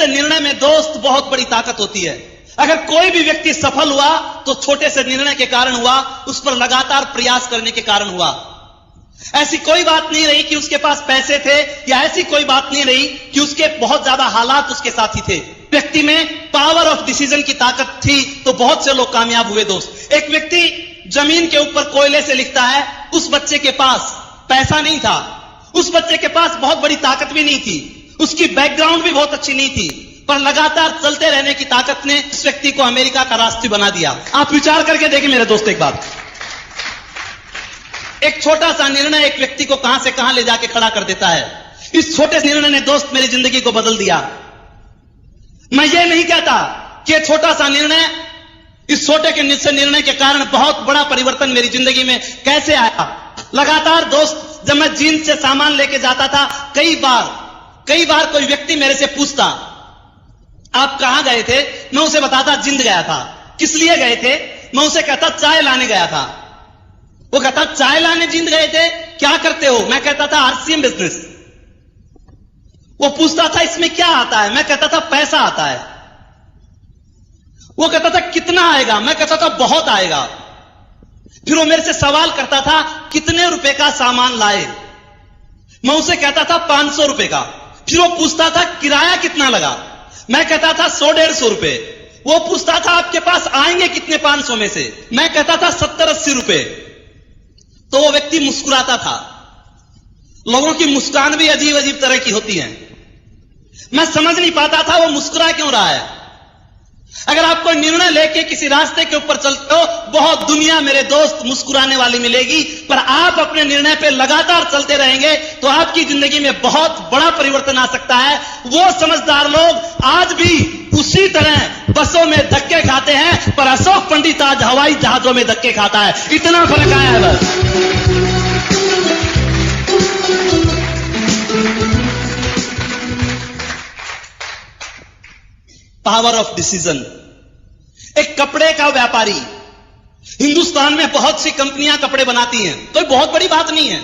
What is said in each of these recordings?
निर्णय में दोस्त बहुत बड़ी ताकत होती है। अगर कोई भी व्यक्ति सफल हुआ तो छोटे से निर्णय के कारण हुआ, उस पर लगातार प्रयास करने के कारण हुआ। ऐसी कोई बात नहीं रही कि उसके पास पैसे थे, या ऐसी कोई बात नहीं रही कि उसके बहुत ज्यादा हालात उसके साथ ही थे। व्यक्ति में पावर ऑफ डिसीजन की ताकत थी तो बहुत से लोग कामयाब हुए। दोस्त, एक व्यक्ति जमीन के ऊपर कोयले से लिखता है, उस बच्चे के पास पैसा नहीं था, उस बच्चे के पास बहुत बड़ी ताकत भी नहीं थी, उसकी बैकग्राउंड भी बहुत अच्छी नहीं थी, पर लगातार चलते रहने की ताकत ने इस व्यक्ति को अमेरिका का राष्ट्रपति बना दिया। आप विचार करके देखिए मेरे दोस्त, एक बात, एक छोटा सा निर्णय एक व्यक्ति को कहां से कहां ले जाके खड़ा कर देता है। इस छोटे से निर्णय ने दोस्त मेरी जिंदगी को बदल दिया। मैं ये नहीं कहता कि छोटा सा निर्णय, इस छोटे के निर्णय के कारण बहुत बड़ा परिवर्तन मेरी जिंदगी में कैसे आया। लगातार दोस्त, जब मैं जींस से सामान लेके जाता था, कई बार कोई व्यक्ति मेरे से पूछता, आप कहां गए थे? मैं उसे बताता जिंद गया था। किस लिए गए थे? मैं उसे कहता चाय लाने गया था। वो कहता चाय लाने जिंद गए थे, क्या करते हो? मैं कहता था आरसीएम बिजनेस। वो पूछता था इसमें क्या आता है? मैं कहता था पैसा आता है। वो कहता था कितना आएगा? मैं कहता था बहुत आएगा। फिर वो मेरे से सवाल करता था कितने रुपए का सामान लाए? मैं उसे कहता था 500 रुपए का। फिर वो पूछता था किराया कितना लगा? मैं कहता था 100-150 रुपए। वो पूछता था आपके पास आएंगे कितने 500 में से? मैं कहता था 70-80 रुपए। तो वो व्यक्ति मुस्कुराता था। लोगों की मुस्कान भी अजीब अजीब तरह की होती है। मैं समझ नहीं पाता था वो मुस्कुरा क्यों रहा है। अगर आप कोई निर्णय लेके किसी रास्ते के ऊपर चलते हो, बहुत दुनिया मेरे दोस्त मुस्कुराने वाली मिलेगी, पर आप अपने निर्णय पे लगातार चलते रहेंगे तो आपकी जिंदगी में बहुत बड़ा परिवर्तन आ सकता है। वो समझदार लोग आज भी उसी तरह बसों में धक्के खाते हैं, पर अशोक पंडित आज हवाई जहाजों में धक्के खाता है। इतना फर्क आया है बस। Power of decision. एक कपड़े का व्यापारी, हिंदुस्तान में बहुत सी कंपनियां कपड़े बनाती हैं, तो बहुत बड़ी बात नहीं है,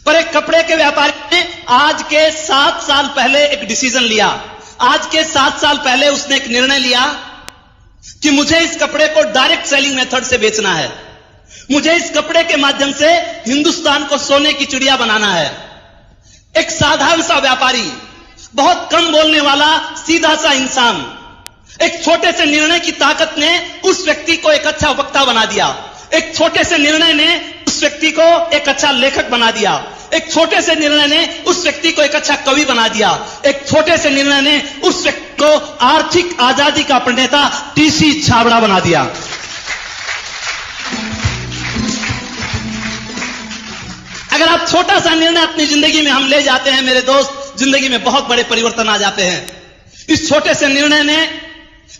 पर एक कपड़े के व्यापारी ने आज के 7 साल पहले एक डिसीजन लिया। आज के 7 साल पहले उसने एक निर्णय लिया कि मुझे इस कपड़े को डायरेक्ट सेलिंग मेथड से बेचना है। मुझे इस कपड़े के माध्यम से हिंदुस्तान को सोने की चिड़िया बनाना है। एक साधारण सा व्यापारी, बहुत कम बोलने वाला सीधा सा इंसान, एक छोटे से निर्णय की ताकत ने उस व्यक्ति को एक अच्छा वक्ता बना दिया। एक छोटे से निर्णय ने उस व्यक्ति को एक अच्छा लेखक बना दिया। एक छोटे से निर्णय ने उस व्यक्ति को एक अच्छा कवि बना दिया। एक छोटे से निर्णय ने उस व्यक्ति को आर्थिक आजादी का प्रणेता टीसी छाबड़ा बना दिया। अगर आप छोटा सा निर्णय अपनी जिंदगी में हम ले जाते हैं मेरे दोस्त, जिंदगी में बहुत बड़े परिवर्तन आ जाते हैं। इस छोटे से निर्णय ने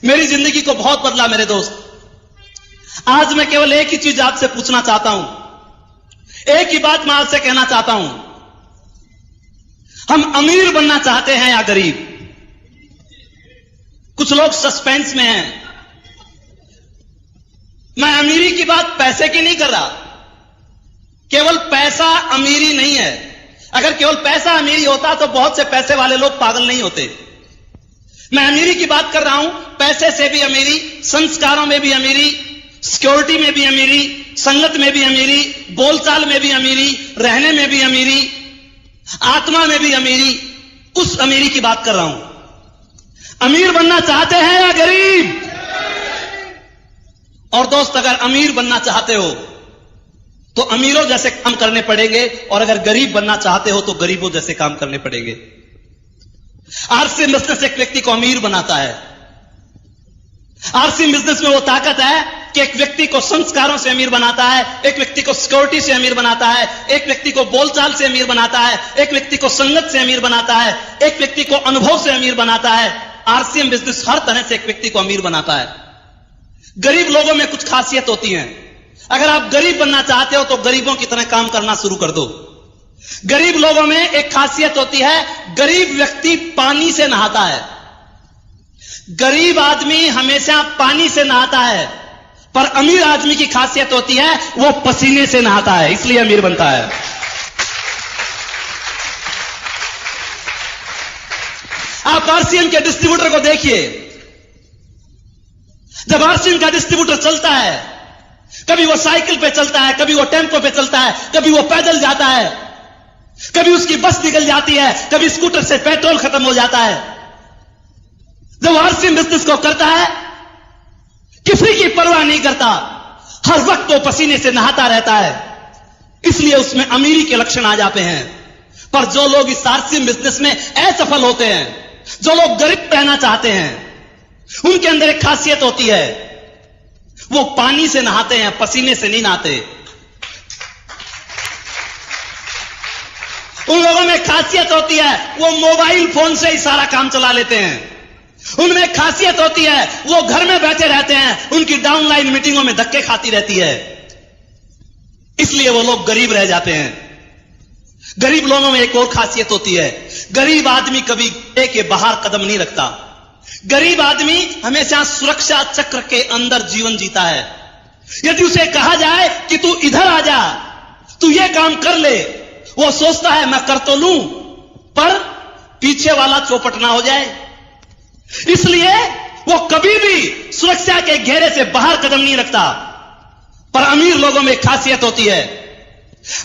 मेरी जिंदगी को बहुत बदला मेरे दोस्त। आज मैं केवल एक ही चीज आपसे पूछना चाहता हूं, एक ही बात मैं आपसे कहना चाहता हूं, हम अमीर बनना चाहते हैं या गरीब? कुछ लोग सस्पेंस में हैं। मैं अमीरी की बात पैसे की नहीं कर रहा। केवल पैसा अमीरी नहीं है। अगर केवल पैसा अमीरी होता तो बहुत से पैसे वाले लोग पागल नहीं होते। मैं अमीरी की बात कर रहा हूं, पैसे से भी अमीरी, संस्कारों में भी अमीरी, सिक्योरिटी में भी अमीरी, संगत में भी अमीरी, बोलचाल में भी अमीरी, रहने में भी अमीरी, आत्मा में भी अमीरी, उस अमीरी की बात कर रहा हूं। अमीर बनना चाहते हैं या गरीब? और दोस्त, अगर अमीर बनना चाहते हो तो अमीरों जैसे काम करने पड़ेंगे, और अगर गरीब बनना चाहते हो तो गरीबों जैसे काम करने पड़ेंगे। आरसीएम बिजनेस एक व्यक्ति को अमीर बनाता है। आरसीएम बिजनेस में वो ताकत है कि एक व्यक्ति को संस्कारों से अमीर बनाता है, एक व्यक्ति को सिक्योरिटी से अमीर बनाता है, एक व्यक्ति को बोलचाल से अमीर बनाता है, एक व्यक्ति को संगत से अमीर बनाता है, एक व्यक्ति को अनुभव से अमीर बनाता है। आरसीएम बिजनेस हर तरह से एक व्यक्ति को अमीर बनाता है। गरीब लोगों में कुछ खासियत होती है। अगर आप गरीब बनना चाहते हो तो गरीबों की तरह काम करना शुरू कर दो। गरीब लोगों में एक खासियत होती है, गरीब व्यक्ति पानी से नहाता है। गरीब आदमी हमेशा पानी से नहाता है, पर अमीर आदमी की खासियत होती है वो पसीने से नहाता है, इसलिए अमीर बनता है। आप आरसीएम के डिस्ट्रीब्यूटर को देखिए, जब आरसीएम का डिस्ट्रीब्यूटर चलता है, कभी वो साइकिल पे चलता है, कभी वो टेम्पो पे चलता है, कभी वो पैदल जाता है, कभी उसकी बस निकल जाती है, कभी स्कूटर से पेट्रोल खत्म हो जाता है। जब आरसीएम बिजनेस को करता है, किसी की परवाह नहीं करता, हर वक्त वो पसीने से नहाता रहता है, इसलिए उसमें अमीरी के लक्षण आ जाते हैं। पर जो लोग इस आरसीएम बिजनेस में असफल होते हैं, जो लोग गरीब रहना चाहते हैं, उनके अंदर एक खासियत होती है, वो पानी से नहाते हैं, पसीने से नहीं नहाते। उन लोगों में खासियत होती है, वो मोबाइल फोन से ही सारा काम चला लेते हैं। उनमें खासियत होती है, वो घर में बैठे रहते हैं, उनकी डाउनलाइन मीटिंगों में धक्के खाती रहती है, इसलिए वो लोग गरीब रह जाते हैं। गरीब लोगों में एक और खासियत होती है, गरीब आदमी कभी घेरे के बाहर कदम नहीं रखता। गरीब आदमी हमेशा सुरक्षा चक्र के अंदर जीवन जीता है। यदि उसे कहा जाए कि तू इधर आ जा, तू ये काम कर ले, वो सोचता है मैं कर तो लूं, पर पीछे वाला चौपट ना हो जाए, इसलिए वो कभी भी सुरक्षा के घेरे से बाहर कदम नहीं रखता। पर अमीर लोगों में खासियत होती है,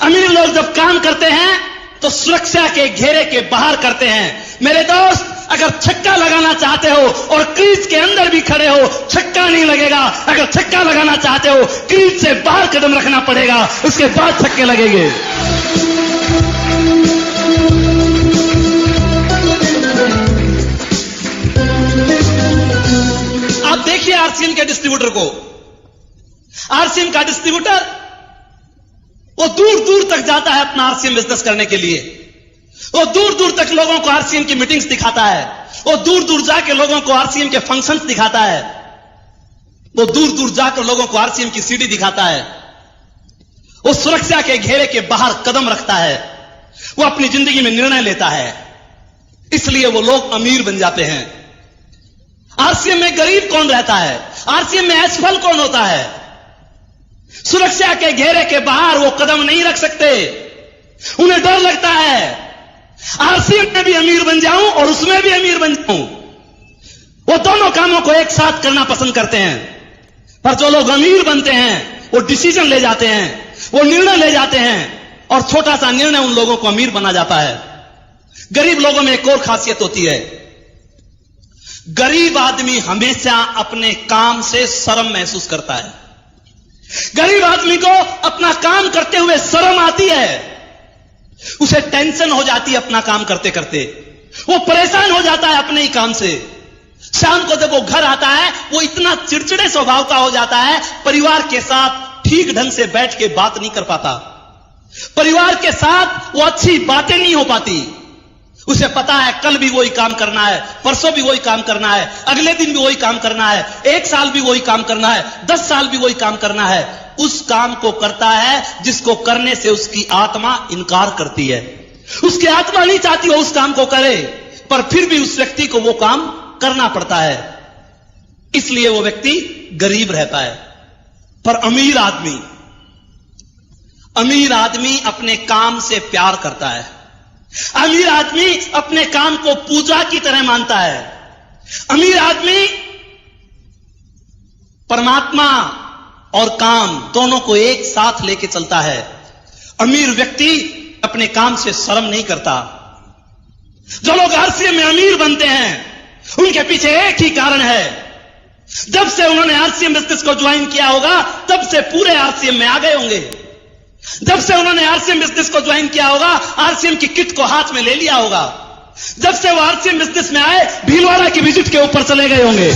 अमीर लोग जब काम करते हैं तो सुरक्षा के घेरे के बाहर करते हैं। मेरे दोस्त, अगर छक्का लगाना चाहते हो और क्रीज के अंदर भी खड़े हो, छक्का नहीं लगेगा। अगर छक्का लगाना चाहते हो, क्रीज से बाहर कदम रखना पड़ेगा, उसके बाद छक्के लगेंगे। आप देखिए आरसीएम के डिस्ट्रीब्यूटर को, आरसीएम का डिस्ट्रीब्यूटर वो दूर दूर तक जाता है अपना आरसीएम बिजनेस करने के लिए। वो दूर दूर तक लोगों को आरसीएम की मीटिंग्स दिखाता है, वो दूर दूर जाके लोगों को आरसीएम के फंक्शंस दिखाता है, वो दूर दूर जाकर लोगों को आरसीएम की सीडी दिखाता है। वो सुरक्षा के घेरे के बाहर कदम रखता है, वो अपनी जिंदगी में निर्णय लेता है, इसलिए वो लोग अमीर बन जाते हैं। आरसीएम में गरीब कौन रहता है? आरसीएम में असफल कौन होता है? सुरक्षा के घेरे के बाहर वो कदम नहीं रख सकते, उन्हें डर लगता है आरसीएम में भी अमीर बन जाऊं और उसमें भी अमीर बन जाऊं। वो दोनों कामों को एक साथ करना पसंद करते हैं। पर जो लोग अमीर बनते हैं, वो डिसीजन ले जाते हैं, वो निर्णय ले जाते हैं, और छोटा सा निर्णय उन लोगों को अमीर बना जाता है। गरीब लोगों में एक और खासियत होती है, गरीब आदमी हमेशा अपने काम से शर्म महसूस करता है। गरीब आदमी को अपना काम करते हुए शर्म आती है, उसे टेंशन हो जाती है अपना काम करते करते, वो परेशान हो जाता है अपने ही काम से। शाम को जब वो घर आता है, वो इतना चिड़चिड़े स्वभाव का हो जाता है, परिवार के साथ ठीक ढंग से बैठ के बात नहीं कर पाता, परिवार के साथ वो अच्छी बातें नहीं हो पाती। उसे पता है कल भी वही काम करना है, परसों भी वही काम करना है, अगले दिन भी वही काम करना है, 1 साल भी वही काम करना है, 10 साल भी वही काम करना है। उस काम को करता है जिसको करने से उसकी आत्मा इनकार करती है। उसकी आत्मा नहीं चाहती वो उस काम को करे, पर फिर भी उस व्यक्ति को वो काम करना पड़ता है, इसलिए वो व्यक्ति गरीब रहता है। पर अमीर आदमी अपने काम से प्यार करता है। अमीर आदमी अपने काम को पूजा की तरह मानता है। अमीर आदमी परमात्मा और काम दोनों को एक साथ लेके चलता है। अमीर व्यक्ति अपने काम से शर्म नहीं करता। जो लोग आरसीएम में अमीर बनते हैं, उनके पीछे एक ही कारण है, जब से उन्होंने आरसीएम बिजनेस को ज्वाइन किया होगा, तब से पूरे आरसीएम में आ गए होंगे। जब से उन्होंने आरसीएम बिजनेस को ज्वाइन किया होगा, आरसीएम की किट को हाथ में ले लिया होगा। जब से वो आरसीएम बिजनेस में आए, भीलवाड़ा की विजिट के ऊपर चले गए होंगे।